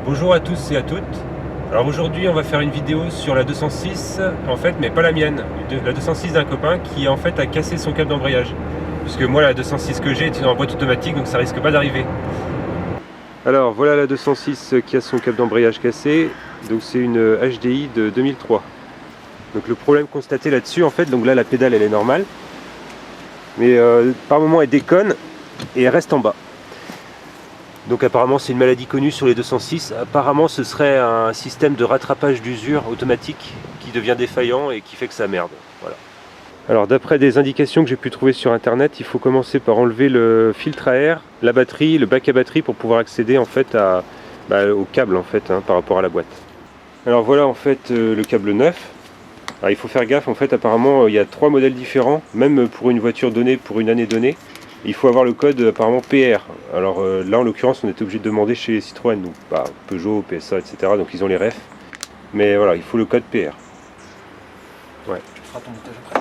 Bonjour à tous et à toutes. Alors aujourd'hui on va faire une vidéo sur la 206 en fait, mais pas la mienne, la 206 d'un copain qui en fait a cassé son câble d'embrayage. Puisque moi la 206 que j'ai est en boîte automatique, donc ça risque pas d'arriver. Alors voilà la 206 qui a son câble d'embrayage cassé. Donc c'est une HDI de 2003. Donc le problème constaté là-dessus en fait, donc là la pédale elle est normale, mais par moment elle déconne et elle reste en bas. Donc apparemment c'est une maladie connue sur les 206. Apparemment ce serait un système de rattrapage d'usure automatique qui devient défaillant et qui fait que ça merde. Voilà. Alors d'après des indications que j'ai pu trouver sur internet, il faut commencer par enlever le filtre à air, la batterie, le bac à batterie pour pouvoir accéder en fait au câble en fait, par rapport à la boîte. Alors voilà en fait le câble neuf. Alors il faut faire gaffe en fait, apparemment il y a 3 modèles différents, même pour une voiture donnée, pour une année donnée. Il faut avoir le code apparemment PR. Alors là en l'occurrence on était obligé de demander chez Citroën, donc Peugeot, PSA, etc. Donc ils ont les refs. Mais voilà, il faut le code PR. Ouais. Tu feras ton montage après.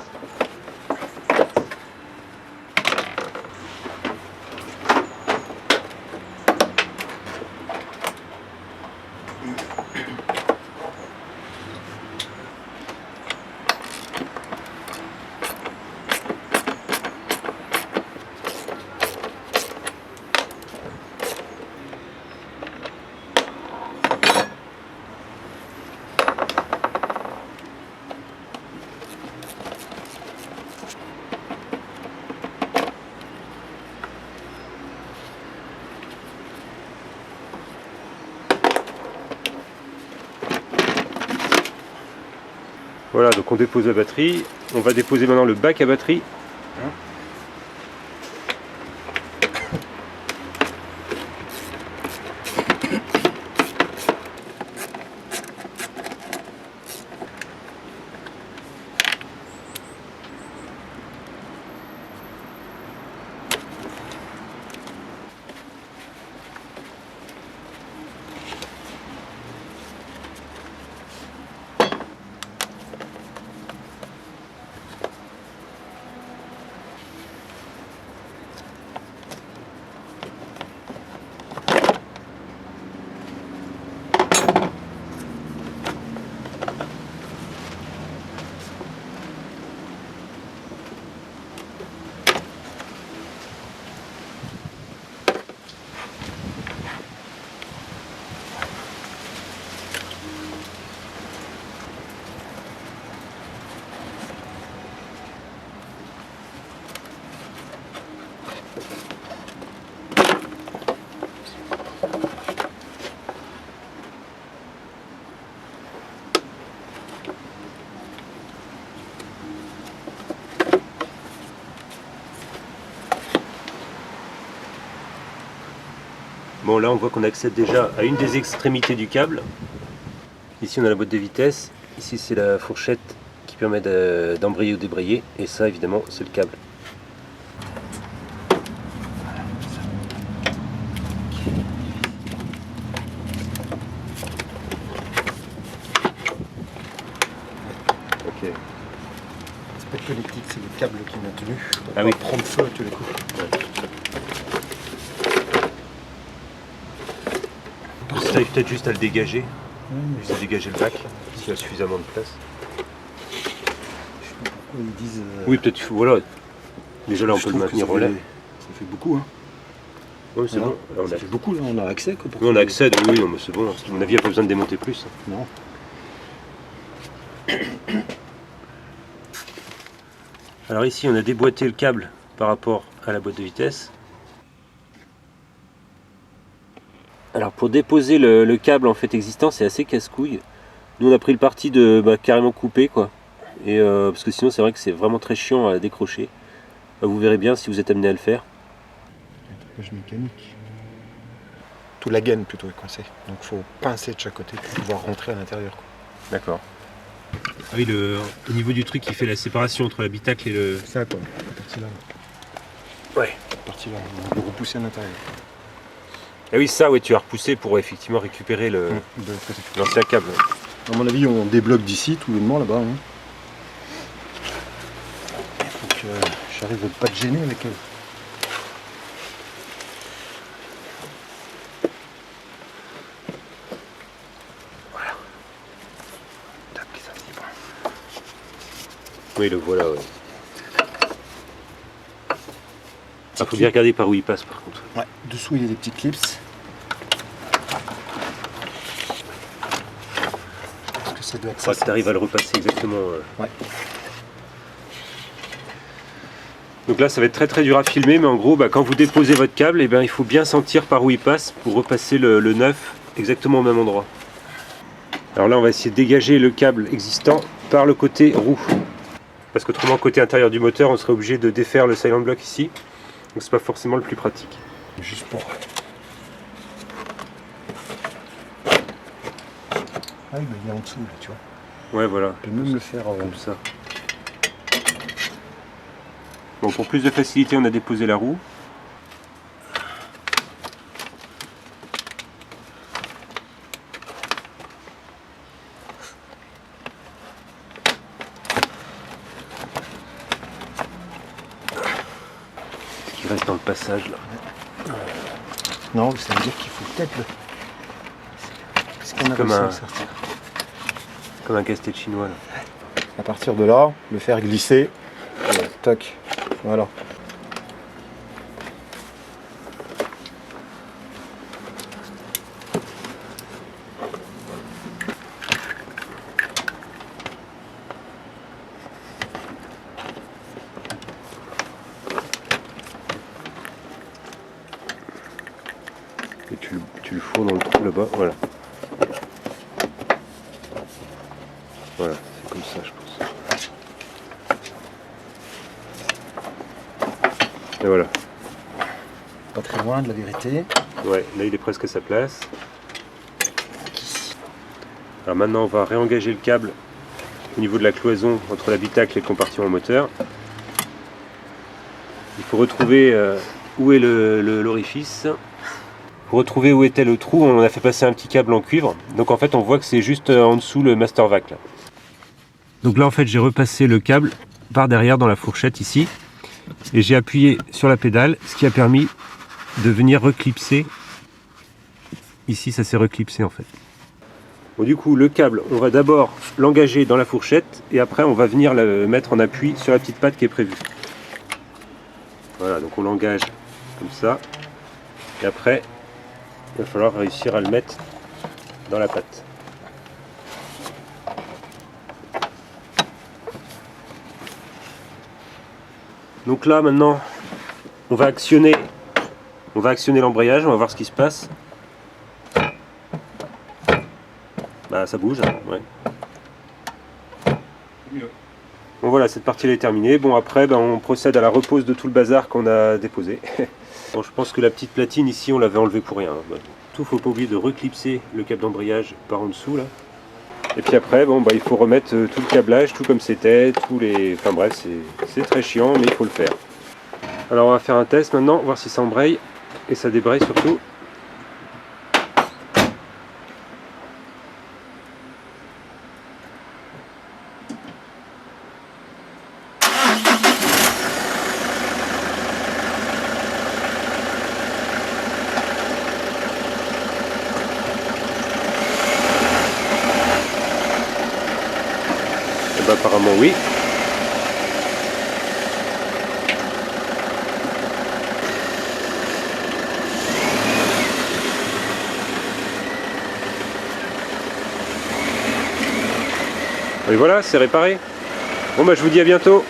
Voilà, donc on dépose la batterie. On va déposer maintenant le bac à batterie. Bon, là on voit qu'on accède déjà à une des extrémités du câble. Ici on a la boîte de vitesse, ici c'est la fourchette qui permet d'embrayer ou débrayer, et ça évidemment c'est le câble. Ok. C'est pas que l'électrique, c'est le câble qui m'a tenu. Ah oui. Prendre feu à tous les coups. Tu arrives peut-être juste à le dégager, juste à dégager le bac, s'il y a suffisamment de place. Je sais pas pourquoi ils disent. Oui, peut-être, voilà. Déjà là on peut le maintenir en l'air. Ça fait beaucoup, hein. Oui, c'est bon. Là, Ça fait beaucoup, là, on a accès. Quoi, oui, on accède, oui, non, mais c'est bon. À mon avis, il n'y a pas besoin de démonter plus. Non. Alors ici, on a déboîté le câble par rapport à la boîte de vitesse. Alors pour déposer le câble en fait existant, c'est assez casse-couille. Nous on a pris le parti de carrément couper quoi. Et parce que sinon c'est vrai que c'est vraiment très chiant à décrocher. Vous verrez bien si vous êtes amené à le faire. Découpage mécanique. Tout la gaine plutôt est coincée. Donc il faut pincer de chaque côté pour pouvoir rentrer à l'intérieur. D'accord. Ah oui, au niveau du truc qui fait la séparation entre l'habitacle et le... C'est ça quoi, la partie là. Ouais. Cette partie là, on peut repousser à l'intérieur. Ah oui, ça, ouais, tu as repoussé pour effectivement récupérer l'ancien câble. À mon avis, on débloque d'ici, tout le monde là-bas. Hein. Il faut que j'arrive à pas te gêner avec elle. Oui, le voilà, ouais. Il faut bien regarder par où il passe par contre. Ouais, dessous il y a des petits clips. Est-ce que ça doit être ça? Tu arrives à le repasser exactement. Ouais. Donc là ça va être très dur à filmer, mais en gros quand vous déposez votre câble, il faut bien sentir par où il passe pour repasser le neuf exactement au même endroit. Alors là on va essayer de dégager le câble existant par le côté roue. Parce qu'autrement côté intérieur du moteur on serait obligé de défaire le silent block ici. Donc c'est pas forcément le plus pratique. Juste pour... Ah oui, il est en dessous là, tu vois. Ouais voilà. On peut même le faire comme ça. Bon, pour plus de facilité, on a déposé la roue. Ce qui reste dans le passage là. Non, ça veut dire qu'il faut peut-être le... Qu'est-ce qu'on a comme réussi à sortir? Comme un casse-tête chinois là. À partir de là, le faire glisser. Et toc. Voilà. Et tu le fous dans le trou là-bas, voilà. Voilà, c'est comme ça je pense. Et voilà. Pas très loin de la vérité. Ouais, là il est presque à sa place. Alors maintenant on va réengager le câble au niveau de la cloison entre l'habitacle et le compartiment moteur. Il faut retrouver où est l'orifice. Pour retrouver où était le trou, on a fait passer un petit câble en cuivre. Donc en fait on voit que c'est juste en dessous le master vac là. Donc là en fait j'ai repassé le câble par derrière dans la fourchette ici. Et j'ai appuyé sur la pédale, ce qui a permis de venir reclipser. Ici ça s'est reclipsé en fait. Bon, du coup le câble, on va d'abord l'engager dans la fourchette et après on va venir le mettre en appui sur la petite patte qui est prévue. Voilà, donc on l'engage comme ça. Et après, il va falloir réussir à le mettre dans la patte. Donc là maintenant, on va actionner l'embrayage, on va voir ce qui se passe. Bah ça bouge, ouais. Bon voilà, cette partie est terminée. Bon après, on procède à la repose de tout le bazar qu'on a déposé. Bon, je pense que la petite platine ici, on l'avait enlevée pour rien. Tout, faut pas oublier de reclipser le câble d'embrayage par en dessous là. Et puis après, il faut remettre tout le câblage, tout comme c'était, Enfin bref, c'est très chiant, mais il faut le faire. Alors on va faire un test maintenant, voir si ça embraye, et ça débraye surtout. Et apparemment oui. Et voilà, c'est réparé. Bon je vous dis à bientôt.